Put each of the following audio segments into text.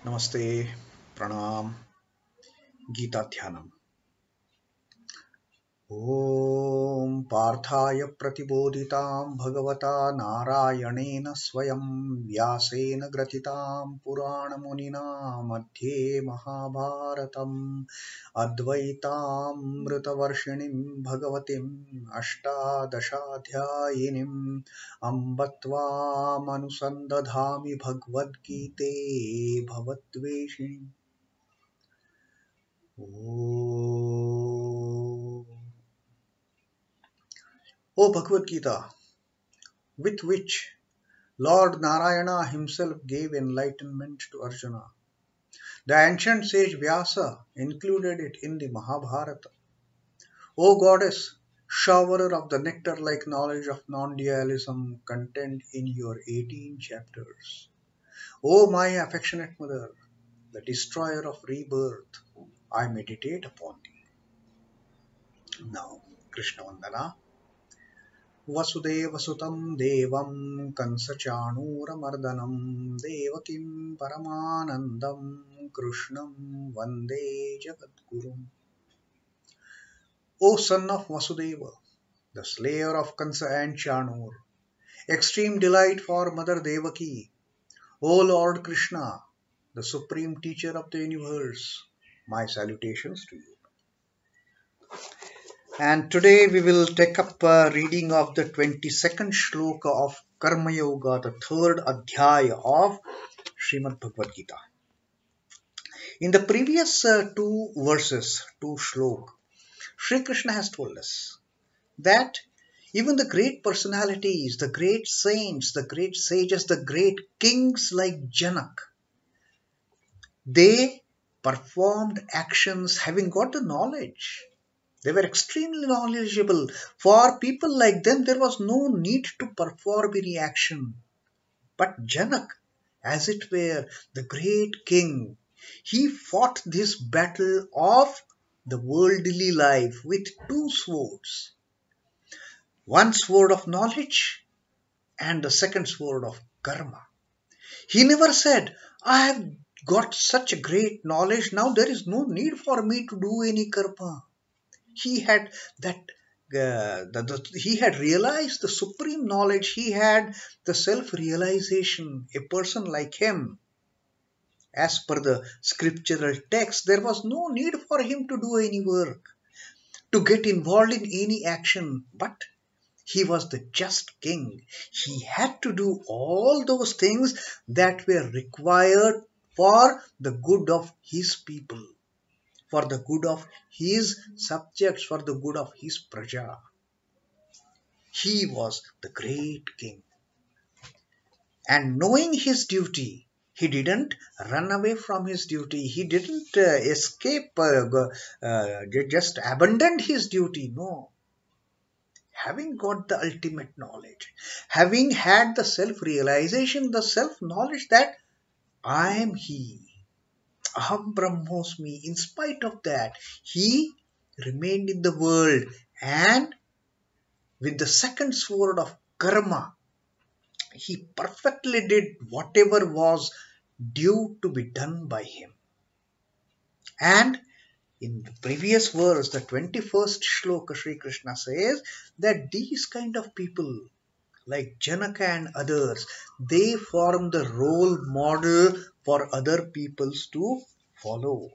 Namaste, Pranam, Gita Dhyanam. Om Parthaya Pratibodhitam Bhagavata Narayanena Swayam Vyasena Gratitam Purana Munina Madhye Mahabharatam Advaitam Mritavarshinim Bhagavatim Ashtadashadhyayinim Ambatvam Anusandadhami Bhagavad Gite Bhavatveshinim. O Bhagavad Gita, with which Lord Narayana himself gave enlightenment to Arjuna, the ancient sage Vyasa included it in the Mahabharata. O Goddess, showerer of the nectar-like knowledge of non-dualism contained in your 18 chapters. O my affectionate mother, the destroyer of rebirth, I meditate upon thee. Now, Krishna Vandana. Vasudevasutam devam kansachanuramardanam devakim paramanandam krishnam vande jagadgurum. O son of Vasudeva, the slayer of Kansa and Chanur, extreme delight for Mother Devaki, O Lord Krishna, the supreme teacher of the universe, my salutations to you. And today we will take up reading of the 22nd Shloka of Karma Yoga, the third Adhyaya of Srimad Bhagavad Gita. In the previous two Shlok, Sri Krishna has told us that even the great personalities, the great saints, the great sages, the great kings like Janak, they performed actions having got the knowledge. They were extremely knowledgeable. For people like them, there was no need to perform any action. But Janak, as it were, the great king, he fought this battle of the worldly life with two swords. One sword of knowledge and the second sword of karma. He never said, I have got such a great knowledge, now there is no need for me to do any karma. He had he had realized the supreme knowledge. He had the self-realization. A person like him, as per the scriptural text, there was no need for him to do any work, to get involved in any action. But he was the just king. He had to do all those things that were required for the good of his people, for the good of his subjects, for the good of his praja. He was the great king. And knowing his duty, he didn't run away from his duty. He didn't escape, just abandoned his duty. No. Having got the ultimate knowledge, having had the self-realization, the self-knowledge that I am he, Aham Brahmosmi, in spite of that, he remained in the world, and with the second sword of karma, he perfectly did whatever was due to be done by him. And in the previous verse, the 21st Shloka, Sri Krishna says that these kind of people, like Janaka and others, they form the role model for other peoples to follow.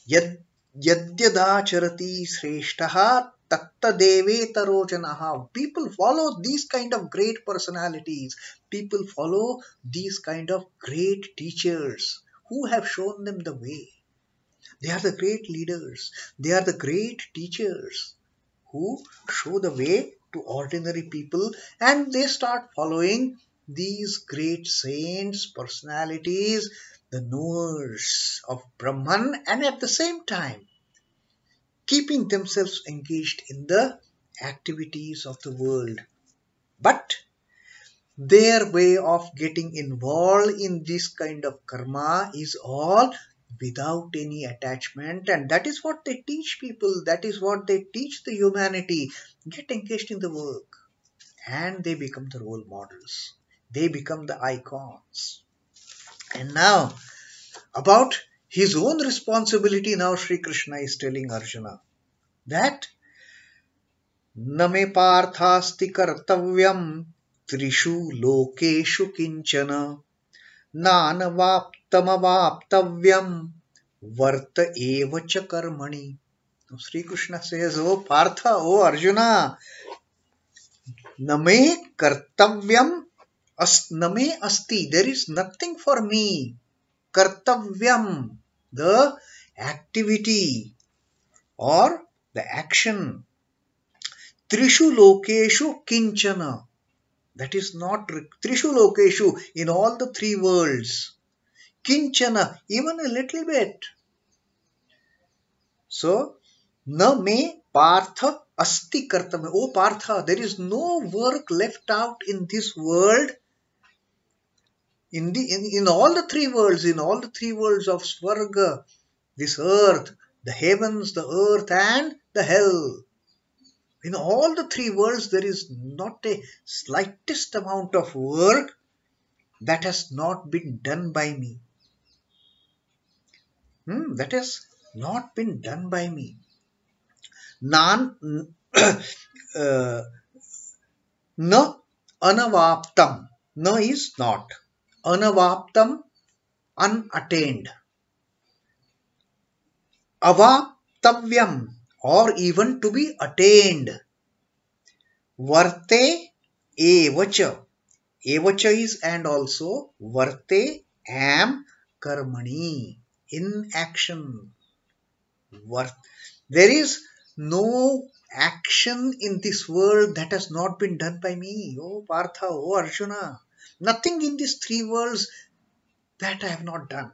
Yadyadacharati sreshtaha tatta devetaro janaha. People follow these kind of great personalities. People follow these kind of great teachers who have shown them the way. They are the great leaders. They are the great teachers who show the way to ordinary people, and they start following these great saints, personalities, the knowers of Brahman, and at the same time keeping themselves engaged in the activities of the world. But their way of getting involved in this kind of karma is all without any attachment, and that is what they teach people, that is what they teach the humanity. Get engaged in the work, and they become the role models, they become the icons. And now About his own responsibility, now Sri Krishna is telling Arjuna that न मे पार्थास्ति कर्तव्यम् त्रिषु लोकेषु किञ्चन nānavāptam varta eva cha karmaṇi. Sri Krishna says, "Oh Partha, oh Arjuna, name kartavyaṁ name asti. There is nothing for me. Kartavyaṁ, the activity or the action. Triṣhu lokeṣhu kiñchana. That is not triṣhu lokeṣhu, in all the three worlds. Kiñchana, even a little bit. So, na me partha asti kartavyaṁ. Oh Partha, there is no work left out in this world. In all the three worlds, of Swarga, this earth, the heavens, the earth, and the hell. In all the three worlds, there is not a slightest amount of work that has not been done by me. That has not been done by me. Na nānavāptam. Na is not. Nānavāptam, unattained. avāptavyaṁ, or even to be attained. Varte evacha. Evacha is and also. Varte am karmaṇi, in action. There is no action in this world that has not been done by me. Oh Partha, oh Arjuna. Nothing in these three worlds that I have not done.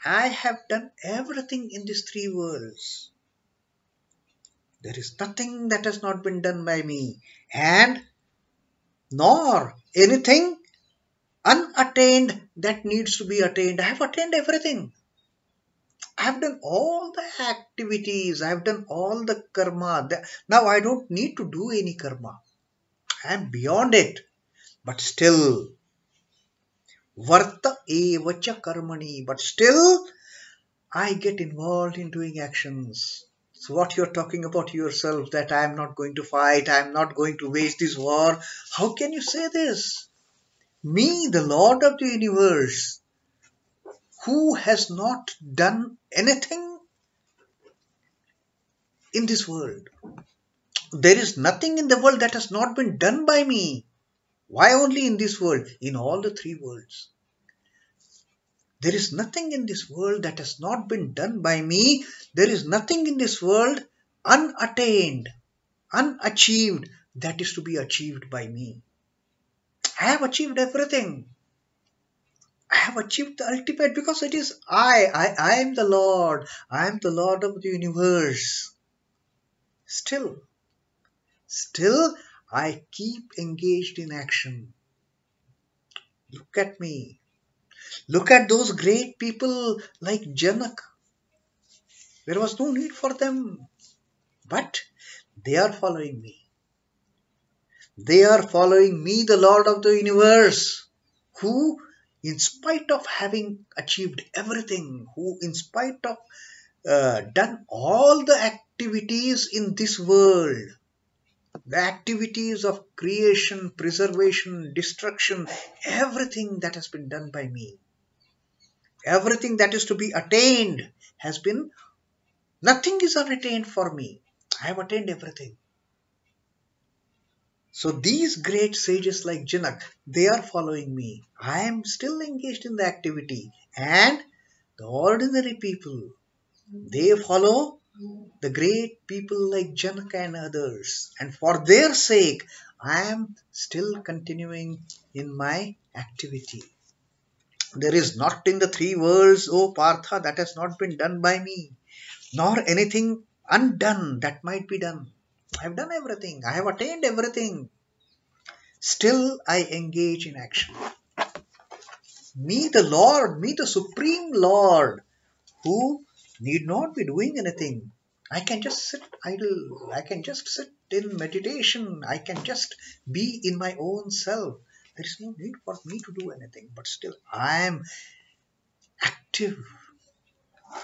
I have done everything in these three worlds. There is nothing that has not been done by me, and nor anything unattained that needs to be attained. I have attained everything. I have done all the activities. I have done all the karma. Now I don't need to do any karma. I am beyond it. But still, varta evacha karmaṇi. But still, I get involved in doing actions. So what you're talking about yourself, that I am not going to fight, I am not going to wage this war. How can you say this? Me, the Lord of the universe, who has not done anything in this world. There is nothing in the world that has not been done by me. Why only in this world? In all the three worlds. There is nothing in this world that has not been done by me. There is nothing in this world unattained, unachieved, that is to be achieved by me. I have achieved everything. I have achieved the ultimate, because it is I am the Lord. I am the Lord of the universe. Still, I keep engaged in action. Look at me. Look at those great people like Janak. There was no need for them, but they are following me. They are following me, the Lord of the universe, who, in spite of having achieved everything, who in spite of done all the activities in this world, the activities of creation, preservation, destruction, everything that has been done by me, everything that is to be attained has been, nothing is unattained for me. I have attained everything. So these great sages like Janak, they are following me. I am still engaged in the activity. And the ordinary people, they follow the great people like Janak and others. And for their sake, I am still continuing in my activity. There is not in the three worlds, O Partha, that has not been done by me, nor anything undone that might be done. I have done everything. I have attained everything. Still, I engage in action. Me, the Lord, me, the Supreme Lord, who need not be doing anything. I can just sit idle. I can just sit in meditation. I can just be in my own self. There is no need for me to do anything. But still, I am active.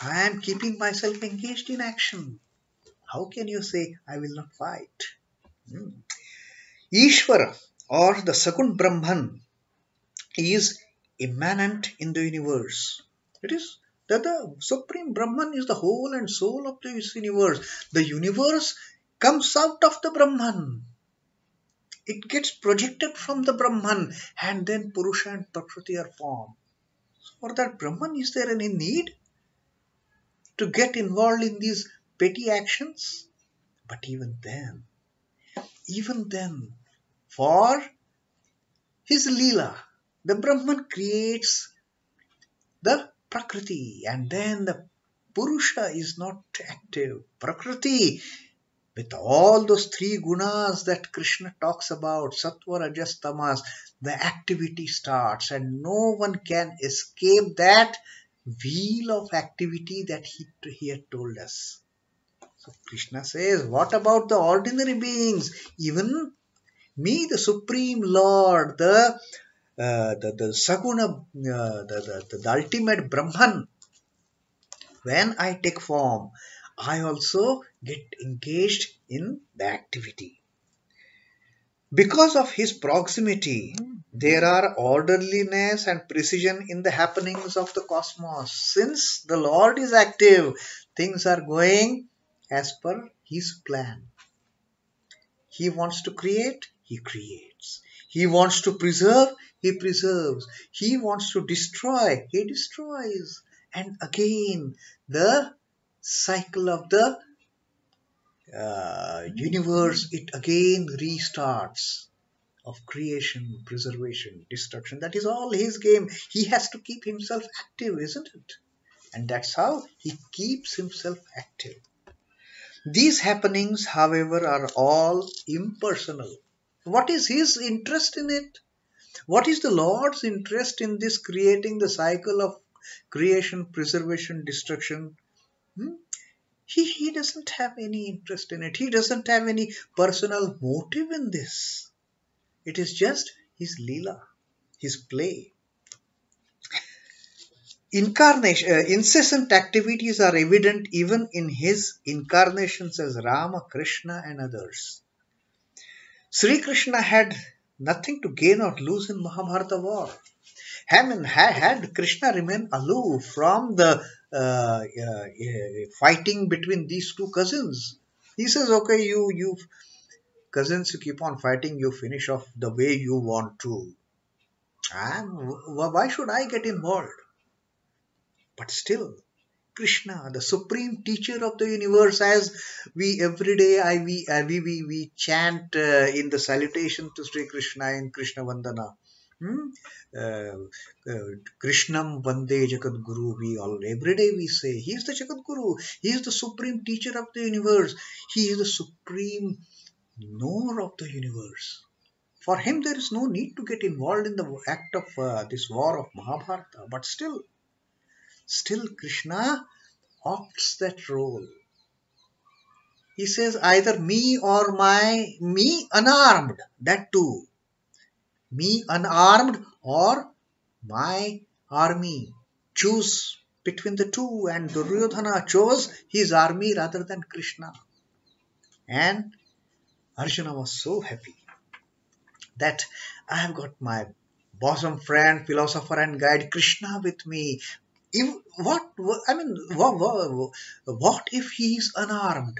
I am keeping myself engaged in action. How can you say, I will not fight? Ishvara, or the second Brahman, is immanent in the universe. It is that the Supreme Brahman is the whole and soul of this universe. The universe comes out of the Brahman. It gets projected from the Brahman, and then Purusha and Prakriti are formed. For that Brahman, is there any need to get involved in these petty actions? But even then, for his Leela, the Brahman creates the Prakriti, and then the Purusha is not active. Prakriti, with all those three gunas that Krishna talks about, Sattva, Rajas, Tamas, the activity starts, and no one can escape that wheel of activity that he had told us. So Krishna says, what about the ordinary beings? Even me, the Supreme Lord, the Saguna, the ultimate Brahman, when I take form, I also get engaged in the activity. Because of his proximity, there are orderliness and precision in the happenings of the cosmos. Since the Lord is active, things are going as per his plan. He wants to create, he creates. He wants to preserve, he preserves. He wants to destroy, he destroys. And again, the cycle of the universe, it again restarts, of creation, preservation, destruction. That is all his game. He has to keep himself active, isn't it? And that's how he keeps himself active. These happenings, however, are all impersonal. What is his interest in it? What is the Lord's interest in this creating the cycle of creation, preservation, destruction? He doesn't have any interest in it. He doesn't have any personal motive in this. It is just his Leela, his play. Incessant activities are evident even in his incarnations as Rama, Krishna and others. Sri Krishna had nothing to gain or lose in Mahabharata war. Had Krishna remained aloof from the fighting between these two cousins, he says, okay, you cousins, you keep on fighting, you finish off the way you want to. And why should I get involved? But still, Krishna, the supreme teacher of the universe, as we every day we chant in the salutation to Sri Krishna in Krishna Vandana. Krishnam Vande Jagat Guru, we all every day we say he is the Jagat Guru, he is the supreme teacher of the universe, he is the supreme knower of the universe. For him there is no need to get involved in the act of this war of Mahabharata, but still Krishna opts that role. He says either me or me unarmed, that too. Me unarmed or my army. Choose between the two, and Duryodhana chose his army rather than Krishna. And Arjuna was so happy that I have got my bosom friend, philosopher and guide Krishna with me. What if he is unarmed?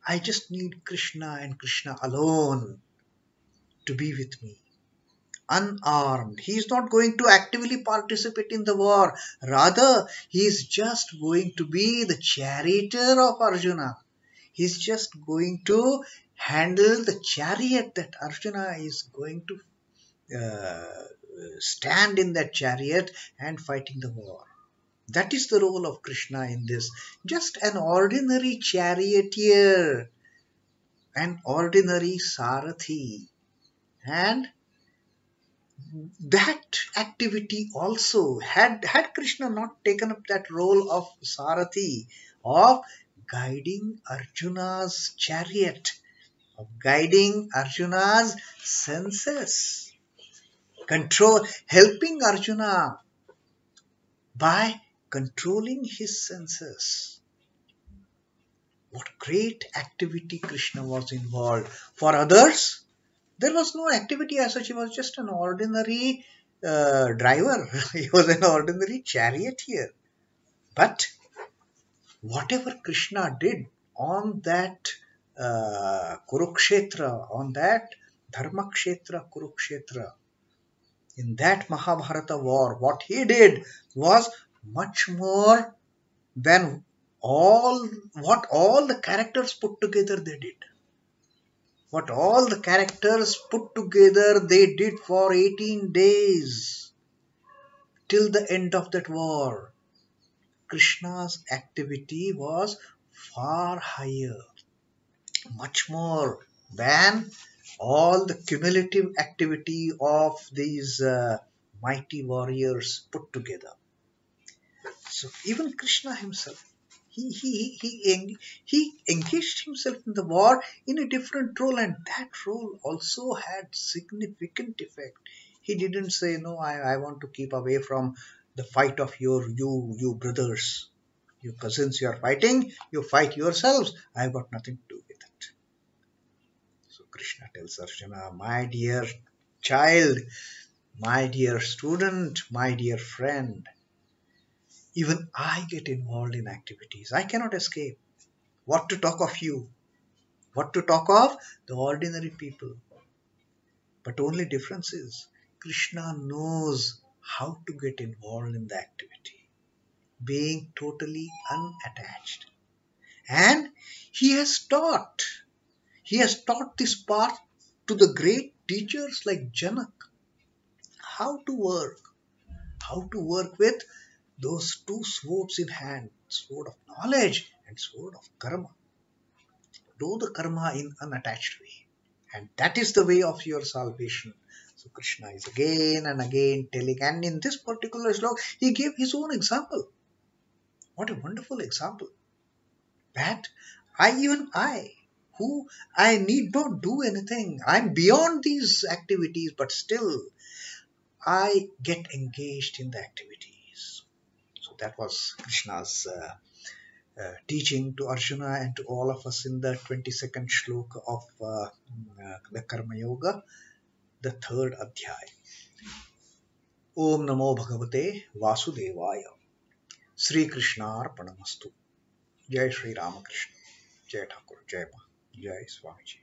I just need Krishna and Krishna alone to be with me. Unarmed. He is not going to actively participate in the war. Rather, he is just going to be the charioteer of Arjuna. He is just going to handle the chariot that Arjuna is going to stand in that chariot and fighting the war. That is the role of Krishna in this. Just an ordinary charioteer, an ordinary sarathi. And that activity also, had Krishna not taken up that role of sarathi, of guiding Arjuna's chariot, of guiding Arjuna's senses, helping Arjuna by controlling his senses. What great activity Krishna was involved. For others, there was no activity as such. He was just an ordinary driver. He was an ordinary charioteer. But whatever Krishna did on that Kurukshetra, on that Dharmakshetra Kurukshetra, in that Mahabharata war, what he did was much more than what all the characters put together they did. What all the characters put together they did for 18 days till the end of that war. Krishna's activity was far higher, much more than all the cumulative activity of these mighty warriors put together. So even Krishna himself, he engaged himself in the war in a different role, and that role also had significant effect. He didn't say, no, I want to keep away from the fight of you brothers, you cousins, you are fighting, you fight yourselves, I've got nothing to do with it. So Krishna tells Arjuna, my dear child, my dear student, my dear friend, even I get involved in activities. I cannot escape. What to talk of you? What to talk of the ordinary people? But only difference is Krishna knows how to get involved in the activity, being totally unattached. And he has taught this path to the great teachers like Janak, how to work with those two swords in hand, sword of knowledge and sword of karma. Do the karma in unattached way, and that is the way of your salvation. So Krishna is again and again telling, and in this particular slok, he gave his own example. What a wonderful example! That who I need not do anything, I'm beyond these activities, but still I get engaged in the activities. So that was Krishna's teaching to Arjuna and to all of us in the 22nd shloka of the Karma Yoga, the third adhyaya. Om Namo Bhagavate Vasudevaya. Sri Krishna Arpanamastu. Jai Sri Ramakrishna. Jai Thakur. Jai Ma. Jai Swamiji.